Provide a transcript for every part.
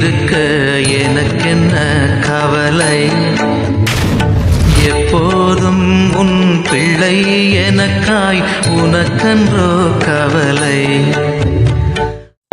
இருக்க எனக்கென்ன கவலை, எப்போதும் உன் பிள்ளை எனக்காய் உனக்கன்றோ கவலை.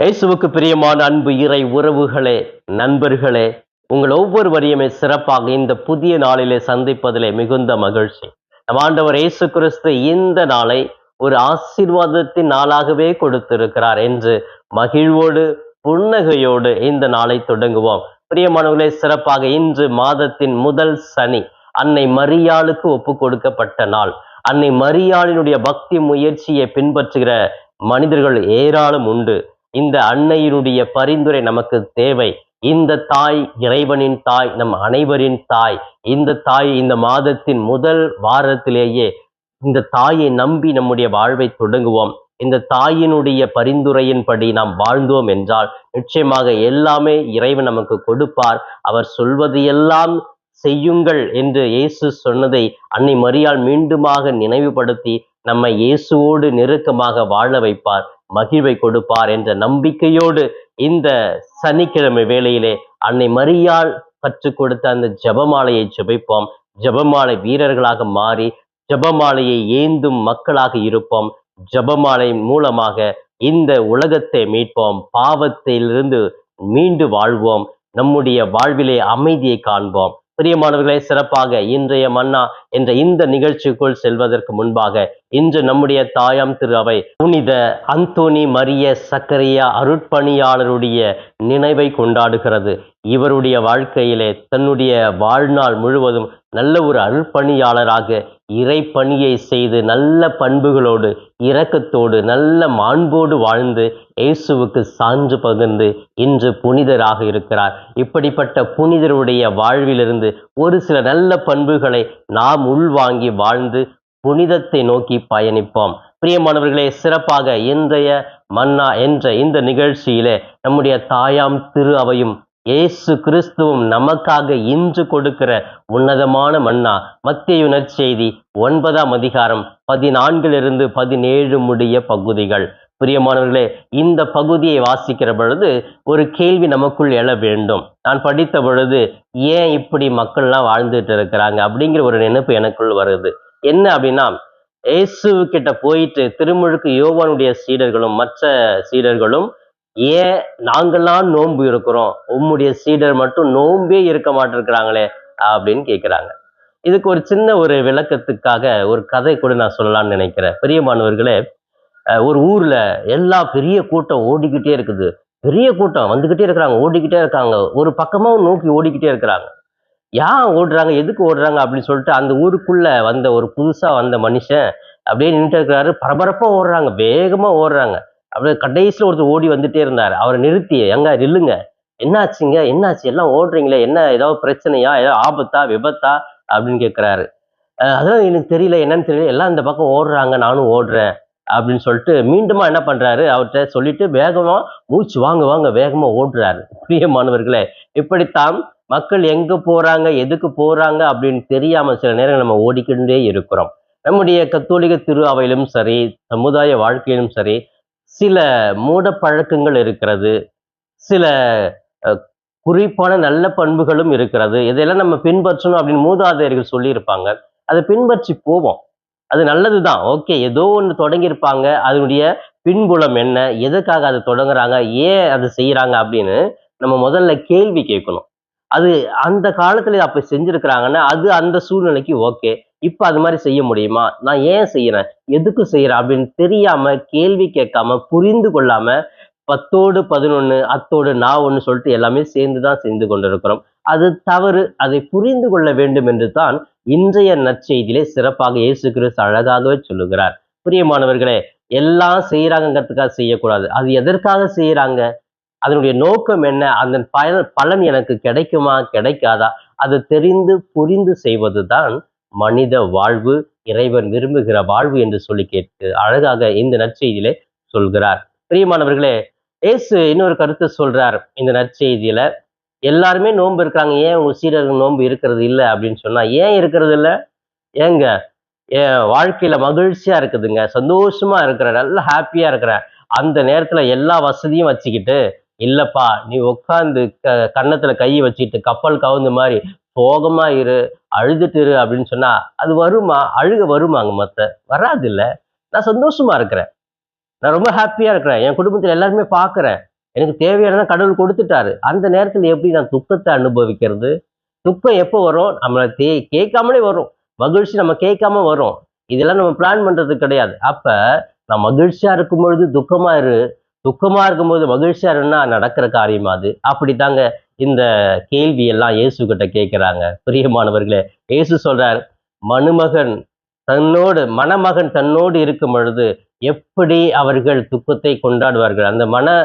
இயேசுவுக்கு பிரியமான அன்பு இறை உறவுகளே, நண்பர்களே, உங்கள் ஒவ்வொருவரையுமே சிறப்பாக இந்த புதிய நாளிலே சந்திப்பதிலே மிகுந்த மகிழ்ச்சி. நம் ஆண்டவர் இயேசு கிறிஸ்து இந்த நாளை ஒரு ஆசீர்வாதத்தின் நாளாகவே கொடுத்திருக்கிறார் என்று மகிழ்வோடு புன்னகையோடு இந்த நாளை தொடங்குவோம். பிரியமானவர்களே, சிறப்பாக இன்று மாதத்தின் முதல் சனி, அன்னை மரியாளுக்கு ஒப்பு கொடுக்கப்பட்ட நாள். அன்னை மரியாளினுடைய பக்தி முயற்சியை பின்பற்றுகிற மனிதர்கள் ஏராளம் உண்டு. இந்த அன்னையினுடைய பரிந்துரை நமக்கு தேவை. இந்த தாய் இறைவனின் தாய், நம் அனைவரின் தாய். இந்த தாய் இந்த மாதத்தின் முதல் வாரத்திலேயே இந்த தாயை நம்பி நம்முடைய வாழ்வை தொடங்குவோம். இந்த தாயினுடைய பரிந்துரையின்படி நாம் வாழ்ந்தோம் என்றால் நிச்சயமாக எல்லாமே இறைவன் நமக்கு கொடுப்பார். அவர் சொல்வது எல்லாம் செய்யுங்கள் என்று இயேசு சொன்னதை அன்னை மரியாள் மீண்டுமாக நினைவுபடுத்தி நம்மை இயேசுவோடு நெருக்கமாக வாழ வைப்பார், மகிழ்வை கொடுப்பார் என்ற நம்பிக்கையோடு இந்த சனிக்கிழமை வேளையிலே அன்னை மரியாள் கற்றுக் கொடுத்த அந்த ஜெபமாலையை ஜெபிப்போம். ஜெபமாலை வீரர்களாக மாறி ஜெபமாலையை ஏந்தும் மக்களாக இருப்போம். ஜெபமாலை மூலமாக இந்த உலகத்தை மீட்போம், பாவத்திலிருந்து மீண்டு வாழ்வோம், நம்முடைய வாழ்விலே அமைதியை காண்போம். பிரியமானவர்களே, சிறப்பாக இன்றைய மன்னா என்ற இந்த நிகழ்ச்சிக்குள் செல்வதற்கு முன்பாக இன்று நம்முடைய தாயாம் திரு அவை புனித அந்தோனி மரிய சக்கரையா அருட்பணியாளருடைய நினைவை கொண்டாடுகிறது. இவருடைய வாழ்க்கையிலே தன்னுடைய வாழ்நாள் முழுவதும் நல்ல ஒரு அருட்பணியாளராக இறை பணியை செய்து நல்ல பண்புகளோடு இரக்கத்தோடு நல்ல மாண்போடு வாழ்ந்து இயேசுவுக்கு சான்று பகிர்ந்து இன்று புனிதராக இருக்கிறார். இப்படிப்பட்ட புனிதருடைய வாழ்விலிருந்து ஒரு சில நல்ல பண்புகளை நாம் உள்வாங்கி வாழ்ந்து புனிதத்தை நோக்கி பயணிப்போம். பிரியமானவர்களே, சிறப்பாக இன்றைய மன்னா என்ற இந்த நிகழ்ச்சியிலே நம்முடைய தாயாம் திரு அவையும் இயேசு கிறிஸ்துவும் நமக்காக இன்று கொடுக்கிற உன்னதமான மன்னா மத்தேயு நற்செய்தி 9ஆம் அதிகாரம் 14 17 முடிய பகுதிகள். பிரியமானவர்களே, இந்த பகுதியை வாசிக்கிற பொழுது ஒரு கேள்வி நமக்குள் எழ வேண்டும். நான் படித்த பொழுது ஏன் இப்படி மக்கள்லாம் வாழ்ந்துட்டு இருக்கிறாங்க அப்படிங்கிற ஒரு நினைப்பு எனக்குள் வருது. என்ன அப்படின்னா, இயேசு கிட்ட போயிட்டு திருமுழுக்கு யோவானுடைய சீடர்களும் மற்ற சீடர்களும் ஏன் நாங்கள்லாம் நோன்பு இருக்கிறோம், உம்முடைய சீடர் மட்டும் நோன்பே இருக்க மாட்டிருக்கிறாங்களே அப்படின்னு கேட்குறாங்க. இதுக்கு ஒரு சின்ன ஒரு விளக்கத்துக்காக ஒரு கதை கூட நான் சொல்லலாம்னு நினைக்கிறேன். பிரியமானவர்களே, ஒரு ஊர்ல எல்லா பெரிய கூட்டம் ஓடிக்கிட்டே இருக்குது. பெரிய கூட்டம் வந்துகிட்டே இருக்கிறாங்க, ஓடிக்கிட்டே இருக்காங்க, ஒரு பக்கமா நோக்கி ஓடிக்கிட்டே இருக்கிறாங்க. ஏன் ஓடுறாங்க, எதுக்கு ஓடுறாங்க அப்படின்னு சொல்லிட்டு அந்த ஊருக்குள்ள வந்த ஒரு புதுசா வந்த மனுஷன் அப்படியே நின்றுட்டு இருக்கிறாரு. பரபரப்பா ஓடுறாங்க, வேகமா ஓடுறாங்க. அப்படியே கடைசியில் ஒருத்தர் ஓடி வந்துட்டே இருந்தார். அவரை நிறுத்தி, எங்க நில்லுங்க, என்னாச்சுங்க, என்னாச்சு, எல்லாம் ஓடுறீங்களே, என்ன ஏதாவது பிரச்சனையா, ஏதாவது ஆபத்தா விபத்தா அப்படின்னு கேட்கிறாரு. அதான் எனக்கு தெரியல, என்னன்னு தெரியல, எல்லாம் இந்த பக்கம் ஓடுறாங்க, நானும் ஓடுறேன் அப்படின்னு சொல்லிட்டு மீண்டுமா என்ன பண்றாரு, அவர்கிட்ட சொல்லிட்டு வேகமா மூச்சு வாங்க வாங்க வேகமா ஓடுறாரு. பிரியமானவர்களே, இப்படித்தான் மக்கள் எங்க போறாங்க, எதுக்கு போறாங்க அப்படின்னு தெரியாம சில நேரங்கள் நம்ம ஓடிக்கிட்டே இருக்கிறோம். நம்முடைய கத்தோலிக்க திரு அவையிலும் சரி, சமுதாய வாழ்க்கையிலும் சரி, சில மூட பழக்கங்கள் இருக்கிறது, சில குறிப்பான நல்ல பண்புகளும் இருக்கிறது. இதெல்லாம் நம்ம பின்பற்றணும் அப்படின்னு மூதாதையர்கள் சொல்லியிருப்பாங்க. அதை பின்பற்றி போவோம், அது நல்லதுதான். ஓகே, ஏதோ ஒன்று தொடங்கியிருப்பாங்க, அதனுடைய பின்புலம் என்ன, எதுக்காக அதை தொடங்குறாங்க, ஏன் அதை செய்யறாங்க அப்படின்னு நம்ம முதல்ல கேள்வி கேட்கணும். அது அந்த காலத்துல அப்ப செஞ்சிருக்கிறாங்கன்னா அது அந்த சூழ்நிலைக்கு ஓகே. இப்ப அது மாதிரி செய்ய முடியுமா, நான் ஏன் செய்யறேன், எதுக்கு செய்யறேன் அப்படின்னு தெரியாம கேள்வி கேட்காம புரிந்து கொள்ளாம 10ஓடு 11 அத்தோடு நான் ஒன்று சொல்லிட்டு எல்லாமே சேர்ந்துதான் செஞ்சு கொண்டிருக்கிறோம். அது தவறு. அதை புரிந்து கொள்ள வேண்டும் என்று தான் இன்றைய நற்செய்தியிலே சிறப்பாக இயேசு கிறிஸ்து அழகாகவே சொல்லுகிறார். பிரியமானவர்களே, எல்லாம் செய்யறாங்கிறதுக்காக செய்யக்கூடாது. அது எதற்காக செய்யறாங்க, அதனுடைய நோக்கம் என்ன, அந்த பலன் எனக்கு கிடைக்குமா கிடைக்காதா, அது தெரிந்து புரிந்து செய்வதுதான் மனித வாழ்வு, இறைவன் விரும்புகிற வாழ்வு என்று சொல்லி கேட்டு அழகாக இந்த நற்செய்தியிலே சொல்கிறார். பிரியமானவர்களே, இயேசு இன்னொரு கருத்து சொல்றார் இந்த நற்செய்தியில. எல்லாருமே நோன்பு இருக்கிறாங்க, ஏன் உங்க சீடர்கள் நோன்பு இருக்கிறது இல்லை அப்படின்னு சொன்னா, ஏன் இருக்கிறது இல்லை, ஏங்க என் வாழ்க்கையில மகிழ்ச்சியா இருக்குதுங்க, சந்தோஷமா இருக்கிறேன், நல்லா ஹாப்பியா இருக்கிறேன், அந்த நேரத்துல எல்லா வசதியும் வச்சுக்கிட்டு இல்லப்பா, நீ உட்காந்து கன்னத்துல கையை வச்சுட்டு கப்பல் கவுந்த மாதிரி சோகமா இரு, அழுதுட்டு இரு அப்படின்னு சொன்னா அது வருமா? அழுக வருமாங்க? வராது இல்ல. நான் சந்தோஷமா இருக்கிறேன், நான் ரொம்ப ஹாப்பியா இருக்கிறேன், என் குடும்பத்துல எல்லாருமே பாக்குறேன், எனக்கு தேவையானதை கடவுள் கொடுத்துட்டாரு. அந்த நேரத்துல எப்படி நான் துக்கத்தை அனுபவிக்கிறது? துக்கம் எப்போ வரும்? நம்மள கேட்காமலே வரும். மகிழ்ச்சி நம்ம கேட்காம வரும். இதெல்லாம் நம்ம பிளான் பண்றது கிடையாது. அப்ப நான் மகிழ்ச்சியா இருக்கும் பொழுது துக்கமா இரு, துக்கமா இருக்கும்போது மகிழ்ச்சியா இருன்னா நடக்கிற காரியமா அது? அப்படித்தாங்க இந்த கேள்வி எல்லாம் இயேசு கிட்ட கேட்கிறாங்க. பிரியமானவர்களே, இயேசு சொல்றார், மணுமகன் மணமகன் தன்னோடு இருக்கும் பொழுது எப்படி அவர்கள் துக்கத்தை கொண்டாடுவார்கள்? அந்த மன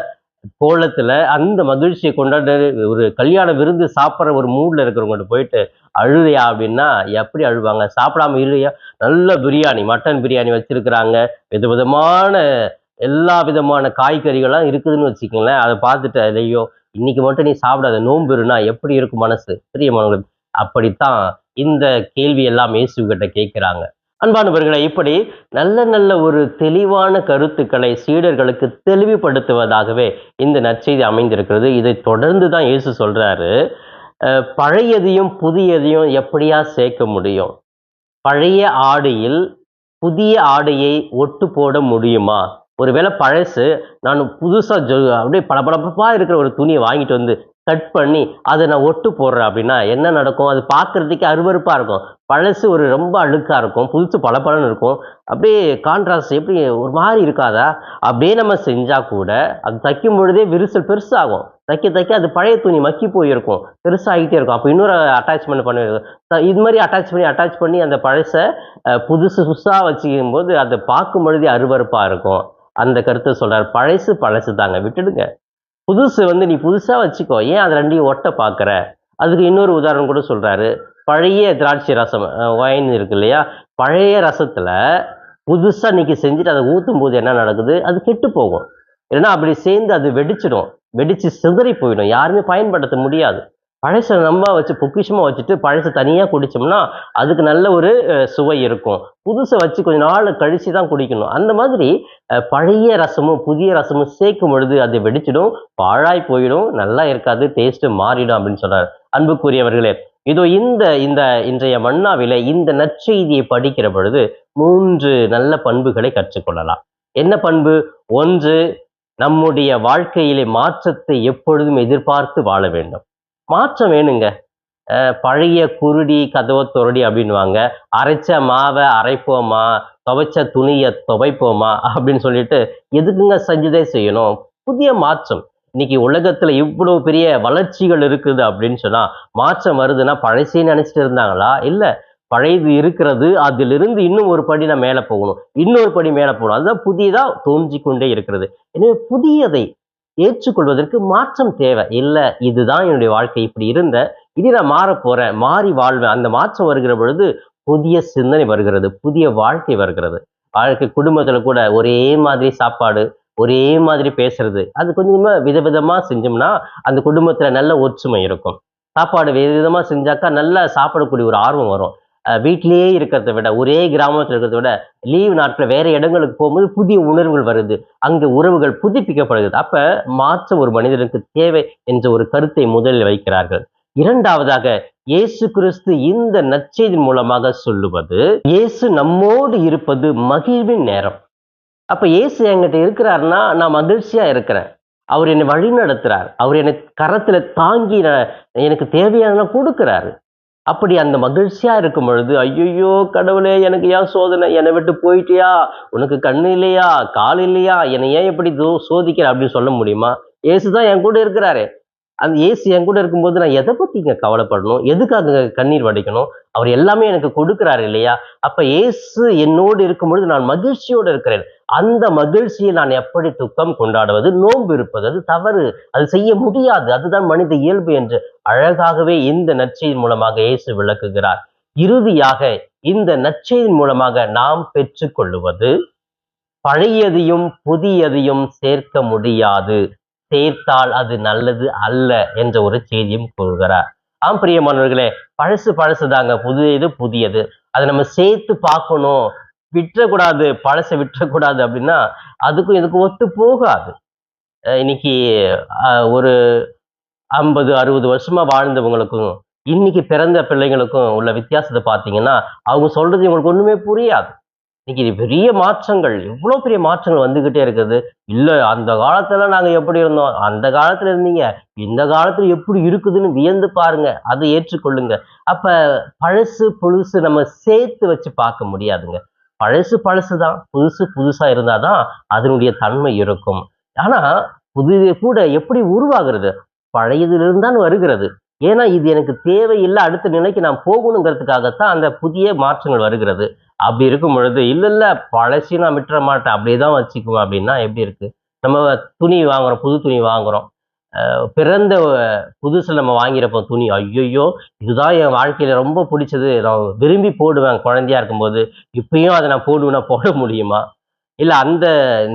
கோலத்துல அந்த மகிழ்ச்சியை கொண்டாட ஒரு கல்யாண விருந்து சாப்பிட்ற ஒரு மூட்ல இருக்கிறவங்க போயிட்டு அழுதையா அப்படின்னா எப்படி அழுவாங்க? சாப்பிடாம இல்லையா? நல்ல பிரியாணி, மட்டன் பிரியாணி வச்சிருக்கிறாங்க, விதவிதமான எல்லா விதமான காய்கறிகள்லாம் இருக்குதுன்னு வச்சுக்கோங்களேன். அதை பார்த்துட்டு ஐயோ இன்னைக்கு மட்டும் நீ சாப்பிடாத, நோன்பு இருனா எப்படி இருக்கும் மனசு? பிரியமானவர்களே, அப்படித்தான் இந்த கேள்வி எல்லாம் இயேசு கிட்ட கேட்கிறாங்க. அன்பானவர்களை, இப்படி நல்ல நல்ல ஒரு தெளிவான கருத்துக்களை சீடர்களுக்கு தெளிவுபடுத்துவதாகவே இந்த நற்செய்தி அமைந்திருக்கிறது. இதை தொடர்ந்து தான் இயேசு சொல்றாரு, பழையதையும் புதியதையும் எப்படியா சேர்க்க முடியும்? பழைய ஆடையில் புதிய ஆடையை ஒட்டு போட முடியுமா? ஒருவேளை பழசு, நான் புதுசா அப்படியே பளபளப்பா இருக்கிற ஒரு துணியை வாங்கிட்டு வந்து கட் பண்ணி அதை நான் ஒட்டு போடுறேன் அப்படின்னா என்ன நடக்கும்? அது பார்க்கறதுக்கே அருவருப்பா இருக்கும். பழசு ஒரு ரொம்ப அழுக்கா இருக்கும், புதுசு பளபளன்னு இருக்கும். அப்படியே கான்ட்ராஸ்ட் எப்படி ஒரு மாதிரி இருக்காதா? அப்படியே நம்ம செஞ்சா கூட அது தைக்கும் பொழுதே விரிசல் பெருசாகும். தைக்க தைக்க அது பழைய துணி மக்கி போயிருக்கும், பெருசாகிட்டே இருக்கும். அப்போ இன்னொரு அட்டாச்மெண்ட் பண்ண, இது மாதிரி அட்டாச் பண்ணி அந்த பழச புதுசு புதுசாக வச்சுக்கும் போது அதை பார்க்கும் பொழுதே அருவருப்பா இருக்கும். அந்த கருத்தை சொல்றாரு. பழசு பழசு தாங்க, விட்டுடுங்க. புதுசு நீ புதுசா வச்சுக்கோ, ஏன் அது ரெண்டையும் ஒட்ட பார்க்குற? அதுக்கு இன்னொரு உதாரணம் கூட சொல்றாரு. பழைய திராட்சை ரசம், ஒயின் இருக்கு இல்லையா? பழைய ரசத்துல புதுசா இன்னைக்கு செஞ்சுட்டு அதை ஊற்றும் போது என்ன நடக்குது? அது கெட்டு போகும். இல்லைன்னா அப்படி சேர்ந்து அது வெடிச்சிடும், வெடிச்சு சிதறி போயிடும், யாருமே பயன்படுத்த முடியாது. பழசை நம்ம வச்சு பொக்கிஷமா வச்சுட்டு பழசை தனியா குடிச்சோம்னா அதுக்கு நல்ல ஒரு சுவை இருக்கும். புதுசை வச்சு கொஞ்ச நாள் கழிச்சு தான் குடிக்கணும். அந்த மாதிரி பழைய ரசமும் புதிய ரசமும் சேர்க்கும் பொழுது அது வெடிச்சிடும், பாழாய் போயிடும், நல்லா இருக்காது, டேஸ்ட் மாறிடும் அப்படின்னு சொல்றாரு. அன்புக்குரியவர்களே, இதோ இந்த இந்த இன்றைய மன்னாவில இந்த நற்செய்தியை படிக்கிற பொழுது 3 நல்ல பண்புகளை கற்றுக்கொள்ளலாம். என்ன பண்பு? 1, நம்முடைய வாழ்க்கையிலே மாற்றத்தை எப்பொழுதும் எதிர்பார்த்து வாழ வேண்டும். மாற்றம் வேணுங்க. பழைய குருடி கதவை தொரடி அப்படின்வாங்க. அரைச்ச மாவை அரைப்போமா, துவைச்ச துணியை துவைப்போமா அப்படின்னு சொல்லிட்டு எதுக்குங்க செஞ்சுதே செய்யணும்? புதிய மாற்றம். இன்னைக்கு உலகத்துல இவ்வளவு பெரிய வளர்ச்சிகள் இருக்குது அப்படின்னு சொன்னா மாற்றம் வருதுன்னா பழசே நினைச்சிட்டு இருந்தாங்களா? இல்ல, பழையது இருக்கிறது, அதிலிருந்து இன்னும் ஒரு படி நான் மேல போகணும், இன்னொரு படி மேல போகணும், அதுதான் புதியதா தோன்றி கொண்டே இருக்கிறது. எனவே புதியதை ஏற்றுக்கொள்வதற்கு மாற்றம் தேவை. இல்ல, இதுதான் என்னுடைய வாழ்க்கை, இப்படி இருந்த இனி நான் மாற போறேன், மாறி வாழ்வேன். அந்த மாற்றம் வருகிற பொழுது புதிய சிந்தனை வருகிறது, புதிய வாழ்க்கை வருகிறது. வாழ்க்கை குடும்பத்துல கூட ஒரே மாதிரி சாப்பாடு, ஒரே மாதிரி பேசுறது, அது கொஞ்சமா விதவிதமா செஞ்சோம்னா அந்த குடும்பத்துல நல்ல ஒற்றுமை இருக்கும். சாப்பாடு விதவிதமா செஞ்சாக்கா நல்லா சாப்பிடக்கூடிய ஒரு ஆர்வம் வரும். வீட்டிலேயே இருக்கிறத விட, ஒரே கிராமத்துல இருக்கிறத விட லீவு நாட்கள் வேற இடங்களுக்கு போகும்போது புதிய உணர்வுகள் வருது, அங்கு உறவுகள் புதுப்பிக்கப்படுகிறது. அப்ப மாற்றம் ஒரு மனிதனுக்கு தேவை என்ற ஒரு கருத்தை முதலில் வைக்கிறார்கள். இரண்டாவதாக, இயேசு கிறிஸ்து இந்த நற்செய்தி மூலமாக சொல்லுவது, இயேசு நம்மோடு இருப்பது மகிழ்வின் நேரம். அப்ப இயேசு என்கிட்ட இருக்கிறாருன்னா நான் மகிழ்ச்சியா இருக்கிறேன். அவர் என்னை வழி நடத்துறார், அவர் என்னை கரத்துல தாங்கி எனக்கு தேவையான கொடுக்கிறாரு. அப்படி அந்த மகிழ்ச்சியா இருக்கும் பொழுது, ஐயோ கடவுளே எனக்கு ஏன் சோதனை, என்னை விட்டு போயிட்டியா, உனக்கு கண்ணு இல்லையா, கால் இல்லையா, என்னை ஏன் எப்படி சோதிக்கிற அப்படின்னு சொல்ல முடியுமா? இயேசுதான் என் கூட இருக்கிறாரு. அந்த இயேசு என் கூட இருக்கும்போது நான் எதை பத்திங்க கவலைப்படணும்? எதுக்காக கண்ணீர் வடிக்கணும்? அவர் எல்லாமே எனக்கு கொடுக்கிறாரு இல்லையா? அப்ப இயேசு என்னோடு இருக்கும்பொழுது நான் மகிழ்ச்சியோடு இருக்கிறேன். அந்த மகிழ்ச்சியை நான் எப்படி துக்கம் கொண்டாடுவது? நோன்பு இருப்பது அது தவறு, அது செய்ய முடியாது, அதுதான் மனித இயல்பு என்று அழகாகவே இந்த நற்செய்தியின் மூலமாக இயேசு விளக்குகிறார். இறுதியாக இந்த நற்செய்தியின் மூலமாக நாம் பெற்றுக்கொள்ளுவது, பழையதையும் புதியதையும் சேர்க்க முடியாது, சேர்த்தால் அது நல்லது அல்ல என்ற ஒரு செய்தியும் கூறுகிறார். ஆம் பிரியமானவர்களே, பழசு பழசுதாங்க, புதியது புதியது, அதை நம்ம சேர்த்து பார்க்கணும். விட்டுறக்கூடாது, பழசை விட்டுறக்கூடாது அப்படின்னா அதுக்கும் இதுக்கும் ஒத்து போகாது. இன்னைக்கு ஒரு 50-60 வருஷமா வாழ்ந்தவங்களுக்கும் இன்னைக்கு பிறந்த பிள்ளைங்களுக்கும் உள்ள வித்தியாசத்தை பார்த்தீங்கன்னா, அவங்க சொல்றது இவங்களுக்கு ஒண்ணுமே புரியாது. இன்னைக்கு இது பெரிய மாற்றங்கள், எவ்வளோ பெரிய மாற்றங்கள் வந்துகிட்டே இருக்குது. இல்ல அந்த காலத்துல நாங்க எப்படி இருந்தோம், அந்த காலத்துல இருந்தீங்க, இந்த காலத்துல எப்படி இருக்குதுன்னு வியந்து பாருங்க. அதை ஏற்றுக்கொள்ளுங்க. அப்ப பழசு புதுசு நம்ம சேர்த்து வச்சு பார்க்க முடியாதுங்க. பழசு பழசுதான், புதுசு புதுசா இருந்தாதான் அதனுடைய தன்மை இருக்கும். ஆனா புதிது கூட எப்படி உருவாகிறது? பழையதிலிருந்து தான் வருகிறது. ஏன்னா இது எனக்கு தேவையில்லை, அடுத்த நிலைக்கு நான் போகணுங்கிறதுக்காகத்தான் அந்த புதிய மாற்றங்கள் வருகிறது. அப்படி இருக்கும் பொழுது இல்ல இல்ல பழசையும் நான் விட்டுற மாட்டேன், அப்படியேதான் வச்சுக்குவேன் அப்படின்னா எப்படி இருக்கு? நம்ம துணி வாங்குறோம், புது துணி வாங்குறோம். பிறந்த புதுசுல நம்ம வாங்கிறப்போ துணி, ஐயையோ இதுதான் என் வாழ்க்கையில ரொம்ப பிடிச்சது, நான் விரும்பி போடுவேன் குழந்தையா இருக்கும்போது, இப்பயும் அதை நான் போடுவேன்னா போட முடியுமா? இல்ல அந்த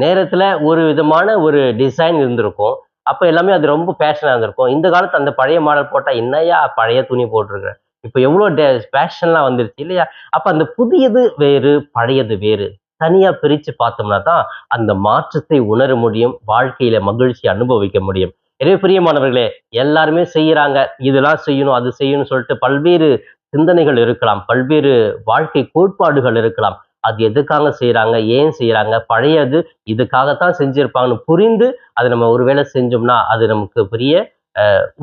நேரத்துல ஒரு விதமான ஒரு டிசைன் இருந்திருக்கும். அப்ப எல்லாமே அது ரொம்ப பேஷனா இருந்திருக்கும். இந்த காலத்து அந்த பழைய மாடல் போட்டா, என்னய்யா பழைய துணி போட்டிருக்க? இப்ப எவ்வளோ ஃபேஷன்லாம் வந்துருச்சு இல்லையா? அப்ப அந்த புதியது வேறு, பழையது வேறு. தனியா பிரிச்சு பார்த்தோம்னா தான் அந்த மாற்றத்தை உணர முடியும். வாழ்க்கையில மகிழ்ச்சி அனுபவிக்க முடியும். எனவே பிரியமானவர்களே, எல்லாருமே செய்யறாங்க. இதெல்லாம் செய்யணும், அது செய்யணும்னு சொல்லிட்டு பல்வேறு சிந்தனைகள் இருக்கலாம். பல்வேறு வாழ்க்கை கோட்பாடுகள் இருக்கலாம். அது எதுக்காக செய்றாங்க? ஏன் செய்றாங்க? பழையது இதுக்காகத்தான் செஞ்சிருப்பாங்கன்னு புரிந்து அதை நம்ம ஒருவேளை செஞ்சோம்னா, அது நமக்கு பெரிய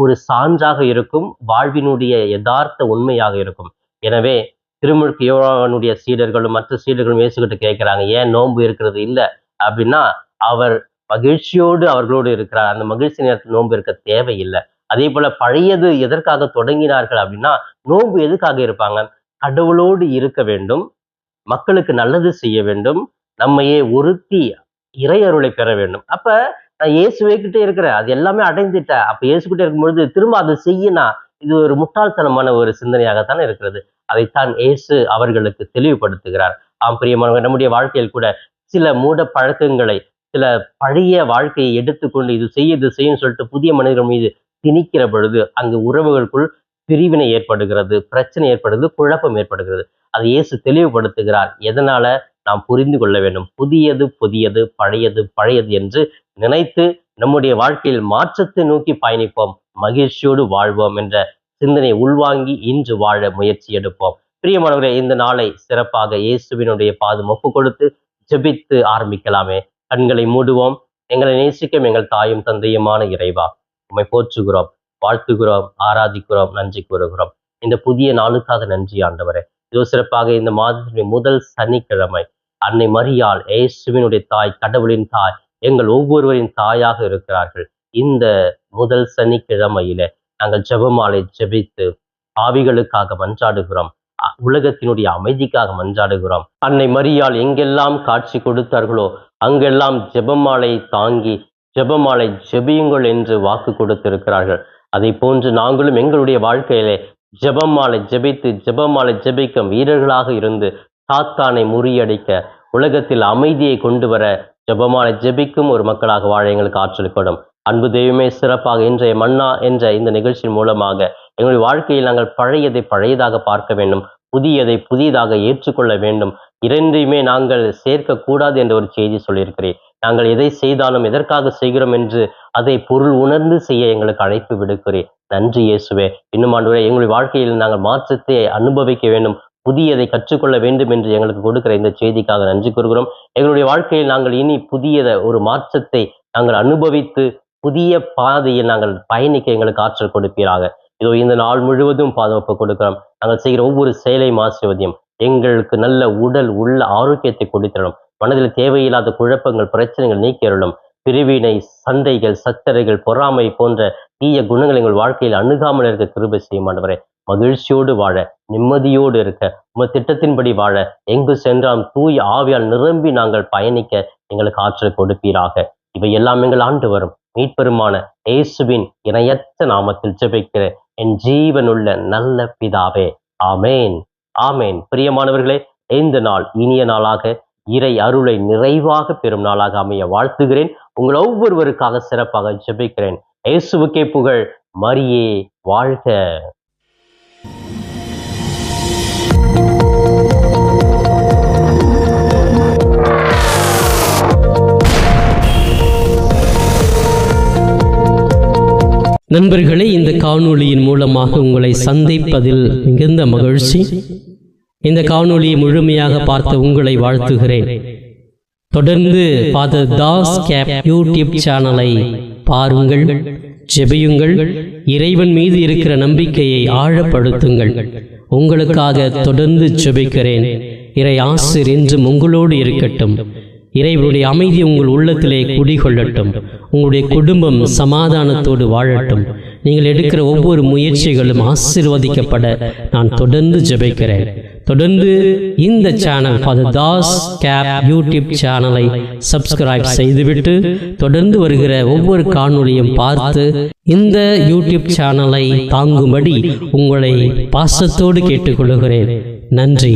ஒரு சான்றாக இருக்கும். வாழ்வினுடைய யதார்த்த உண்மையாக இருக்கும். எனவே திருமுழுக்கு யோவானுடைய சீடர்களும் மற்ற சீடர்களும் இயேசுகிட்ட கேட்கிறாங்க, ஏன் நோன்பு இருக்கிறது இல்ல அப்படின்னா, அவர் மகிழ்ச்சியோடு அவர்களோடு இருக்கிறார். அந்த மகிழ்ச்சி நேரத்தில் நோன்பு இருக்க தேவையில்லை. அதே போல பழையது எதற்காக தொடங்கினார்கள் அப்படின்னா, நோன்பு எதுக்காக இருப்பாங்க? கடவுளோடு இருக்க வேண்டும், மக்களுக்கு நல்லது செய்ய வேண்டும், நம்மையே ஒருத்தி இறை அருளை பெற வேண்டும். அப்ப நான் இயேசுவே கிட்ட இருக்கிறேன், அது எல்லாமே அடைந்துட்டேன். அப்ப இயேசு கிட்ட இருக்கும்பொழுது திரும்ப அதை செய்யினா, இது ஒரு முட்டாள்தனமான ஒரு சிந்தனையாகத்தானே இருக்கிறது. அதைத்தான் இயேசு அவர்களுக்கு தெளிவுபடுத்துகிறார். ஆம் பிரியமானவர்களே, நம்முடைய வாழ்க்கையில் கூட சில மூட பழக்கங்களை, சில பழைய வாழ்க்கையை எடுத்துக்கொண்டு இது செய்யுன்னு சொல்லிட்டு புதிய மனிதர்கள் மீது திணிக்கிற பொழுது அங்கு உறவுகளுக்குள் பிரிவினை ஏற்படுகிறது, பிரச்சனை ஏற்படுகிறது, குழப்பம் ஏற்படுகிறது. அதை இயேசு தெளிவுபடுத்துகிறார். எதனால? நாம் புரிந்து கொள்ள வேண்டும். புதியது புதியது, பழையது பழையது என்று நினைத்து நம்முடைய வாழ்க்கையில் மாற்றத்தை நோக்கி பயணிப்போம், மகிழ்ச்சியோடு வாழ்வோம் என்ற சிந்தனை உள்வாங்கி இன்று வாழ முயற்சி எடுப்போம். பிரியமானவர்களே, இந்த நாளை சிறப்பாக இயேசுவினுடைய பாதம் ஒப்பு கொடுத்து ஜெபித்து ஆரம்பிக்கலாமே. கண்களை மூடுவோம். எங்களை நேசிக்கும் எங்கள் தாயும் தந்தையுமான இறைவா, உம்மை போற்றுகிறோம், வாழ்த்துகிறோம், ஆராதிக்கிறோம், நன்றி கூறுகிறோம். இந்த புதிய நாளுக்காக நன்றி ஆண்டவரே. இதோ சிறப்பாக இந்த மாதத்தினுடைய முதல் சனிக்கிழமை அன்னை மரியாள், இயேசுவினுடைய தாய், கடவுளின் தாய், எங்கள் ஒவ்வொருவரின் தாயாக இருக்கிறார்கள். இந்த முதல் சனிக்கிழமையில நாங்கள் ஜெபமாலை ஜெபித்து ஆவிகளுக்காக மன்றாடுகிறோம், உலகத்தினுடைய அமைதிக்காக மன்றாடுகிறோம். அன்னை மரியாள் எங்கெல்லாம் காட்சி கொடுத்தார்களோ அங்கெல்லாம் ஜெபமாலை தாங்கி ஜெபமாலை ஜெபியுங்கள் என்று வாக்கு கொடுத்திருக்கிறார்கள். அதை போன்று நாங்களும் எங்களுடைய வாழ்க்கையிலே ஜெபமாலை ஜெபித்து ஜெபமாலை ஜெபிக்கும் வீரர்களாக இருந்து சாத்தானை முறியடிக்க, உலகத்தில் அமைதியை கொண்டு வர ஜெபமாலை ஜெபிக்கும் ஒரு மக்களாக வாழ எங்களுக்கு ஆற்றல் கொடும். அன்பு தெய்வமே, சிறப்பாக இன்றைய மன்னா என்ற இந்த நிகழ்ச்சியின் மூலமாக எங்களுடைய வாழ்க்கையில் நாங்கள் பழையதை பழையதாக பார்க்க வேண்டும், புதியதை புதியதாக ஏற்றுக்கொள்ள வேண்டும். இரண்டையுமே நாங்கள் சேர்க்கக்கூடாது என்ற ஒரு செய்தி சொல்லியிருக்கிறேன். நாங்கள் எதை செய்தாலும் எதற்காக செய்கிறோம் என்று அதை பொருள் உணர்ந்து செய்ய எங்களுக்கு அழைப்பு விடுக்கிறேன். நன்றி இயேசுவே. இன்னும் ஆண்டவரே, எங்களுடைய வாழ்க்கையில் நாங்கள் மாற்றத்தை அனுபவிக்க வேண்டும், புதியதை கற்றுக்கொள்ள வேண்டும் என்று எங்களுக்கு கொடுக்கிற இந்த செய்திக்காக நன்றி கூறுகிறோம். எங்களுடைய வாழ்க்கையில் நாங்கள் இனி புதிய ஒரு மாற்றத்தை நாங்கள் அனுபவித்து புதிய பாதையில் நாங்கள் பயணிக்க எங்களுக்கு ஆற்றல் கொடுப்பீராக. இதோ இந்த நாள் முழுவதும் பாதுகாப்பு கொடுக்கிறோம். நாங்கள் செய்கிற ஒவ்வொரு செயலையும் ஆசீர்வதியும். எங்களுக்கு நல்ல உடல் உள்ள ஆரோக்கியத்தை கொடுத்திடணும். மனதில் தேவையில்லாத குழப்பங்கள், பிரச்சனைகள் நீக்கிடணும். பிரிவினை, சண்டைகள், சச்சரைகள், பொறாமை போன்ற தீய குணங்கள் எங்கள் வாழ்க்கையில் அணுகாமல் இருக்க கிருபை செய்யும் ஆண்டவரே. மகிழ்ச்சியோடு வாழ, நிம்மதியோடு இருக்க, உங்கள் திட்டத்தின்படி வாழ, எங்கு சென்றால் தூய் ஆவியால் நிரம்பி நாங்கள் பயணிக்க எங்களுக்கு ஆற்றல் கொடுப்பீராக. இவை எல்லாம் எங்கள் ஆண்டு வரும் மீட்பெருமான இயேசுவின் இணையற்ற நாமத்தில் ஜெபிக்கிற என் ஜீவனுள்ள நல்ல பிதாவே, ஆமேன், ஆமேன். பிரியமானவர்களே, இந்த நாள் இனிய நாளாக, இறை அருளை நிறைவாக பெறும் நாளாக அமைய வாழ்த்துகிறேன். உங்கள் ஒவ்வொருவருக்காக சிறப்பாக ஜெபிக்கிறேன். இயேசுவுக்கே புகழ், மரியே வாழ்க. நண்பர்களே, இந்த காணொளியின் மூலமாக உங்களை சந்திப்பதில் மிகுந்த மகிழ்ச்சி. இந்த காணொளியை முழுமையாக பார்த்த உங்களை வாழ்த்துகிறேன். தொடர்ந்து ஃபாதர் தாஸ் கேப் யூடியூப் சேனலை பாருங்கள், ஜெபியுங்கள், இறைவன் மீது இருக்கிற நம்பிக்கையை ஆழப்படுத்துங்கள். உங்களுக்காக தொடர்ந்து ஜெபிக்கிறேன். இறை ஆசிர் என்றும் உங்களோடு இருக்கட்டும். இறைவனுடைய அமைதி உங்கள் உள்ளத்திலே குடிகொள்ளட்டும். உங்களுடைய குடும்பம் சமாதானத்தோடு வாழட்டும். நீங்கள் எடுக்கிற ஒவ்வொரு முயற்சிகளும் ஆசீர்வதிக்கப்பட நான் தொடர்ந்து ஜெபிக்கிறேன். தொடர்ந்து இந்த சேனல் ஃபாதர் தாஸ் கேப் யூடியூப் சேனலை சப்ஸ்கிரைப் செய்துவிட்டு தொடர்ந்து வருகிற ஒவ்வொரு காணொளியும் பார்த்து இந்த யூடியூப் சேனலை தாங்கும்படி உங்களை பாசத்தோடு கேட்டுக்கொள்கிறேன். நன்றி.